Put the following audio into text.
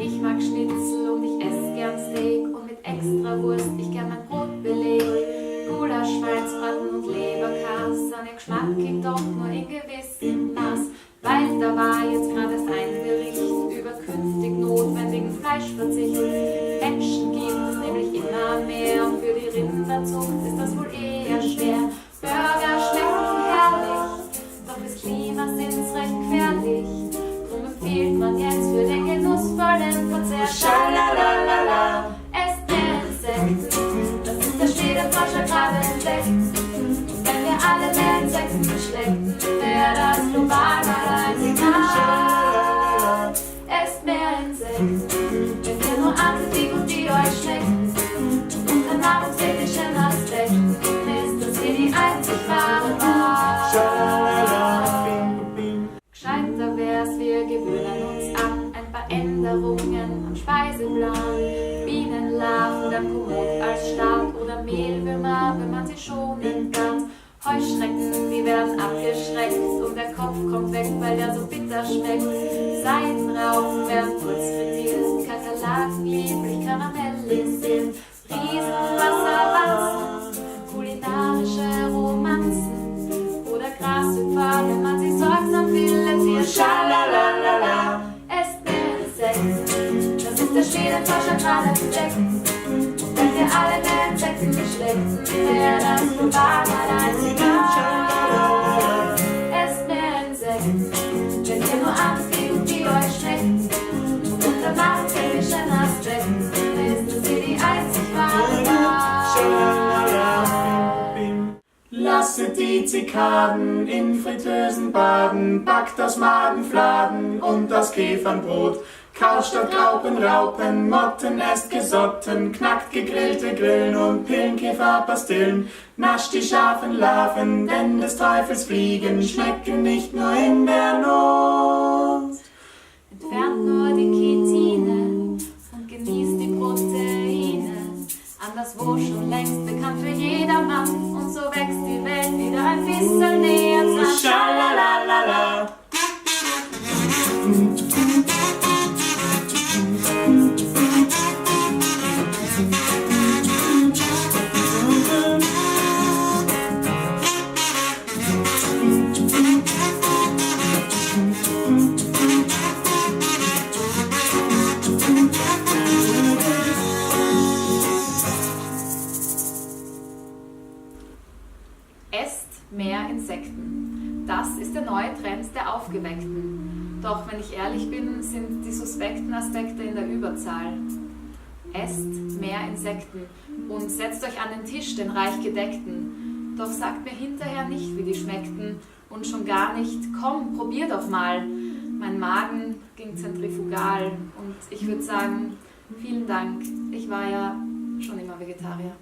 Ich mag Schnitzel und ich esse gern Steak und mit extra Wurst ich gern mein Brot beleg. Gulasch, Schweinsbraten und Leberkas, an ihr Geschmack geht doch nur in gewissem Maß. Weil da war jetzt gerade erst ein Bericht über künftig notwendigen Fleischverzicht. Menschen gibt es nämlich immer mehr und für die Rinderzucht ist das wohl eher schwer. Burger schmecken herrlich, doch fürs Klima sind's recht gefährlich. Drum empfiehlt man jetzt für den genussvollen Verzehr Schalalalala, esst mehr Insekten, das ist der Schwede-Forscher gerade entdeckt. Und wenn wir alle mehr Insekten verschlecken, wäre das global mal ein Signal. Esst mehr Insekten, wenn ihr nur Erntet die gut, die euch schmecken. Und unter nahrungstechnischen Aspekten ist das hier die einzig wahre Wahl. Gescheiter wär's, wir gewöhnen uns an ein paar Änderungen am Speiseplan. Bienenlarven, dann Komoot als Start oder Mehlwürmer, wenn man sie schonen kann. Heuschrecken, die werden abgeschreckt und der Kopf kommt weg, weil der so bitter schmeckt. Seidenraupen werden kurz frittiert, Kakerlaken lieblich karamellisiert. Riesenwasserwanzen, kulinarische Romanzen oder Grashüpfer, wenn man sie sorgsam filetiert. Schalalalala, esst mehr Insekten, das ist der Schwede-Forscher gerade entdeckt. Und wenn wir alle mehr Insekten geschleckt, wäre das global mal ein Signal. Esst mehr Insekten, wenn ihr nur Erntet die euch schmeckt. Und unter nahrungstechnischen Aspekten ist das hier die einzig wahre Wahl. Lasset die Zikaden in Fritteusen baden, backt aus Magenfladen und aus Käfernbrot. Kauscht statt Graupen, Raupen, Motten esst Gesotten, knackt gegrillte Grillen und Pillenkäferpastillen. Nascht die scharfen Larven, denn des Teufels Fliegen schmecken nicht nur in der Not. Entfernt nur die Chitine und genießt die Proteine. Anderswo schon längst bekannt für jedermann. Und so wächst die Welt wieder ein bisschen näher zusammen. Schalalalala. Esst mehr Insekten. Das ist der neue Trend der Aufgeweckten. Doch wenn ich ehrlich bin, sind die suspekten Aspekte in der Überzahl. Esst mehr Insekten und setzt euch an den Tisch, den reich gedeckten. Doch sagt mir hinterher nicht, wie die schmeckten und schon gar nicht, komm, probier doch mal. Mein Magen ging zentrifugal und ich würde sagen, vielen Dank, ich war ja schon immer Vegetarier.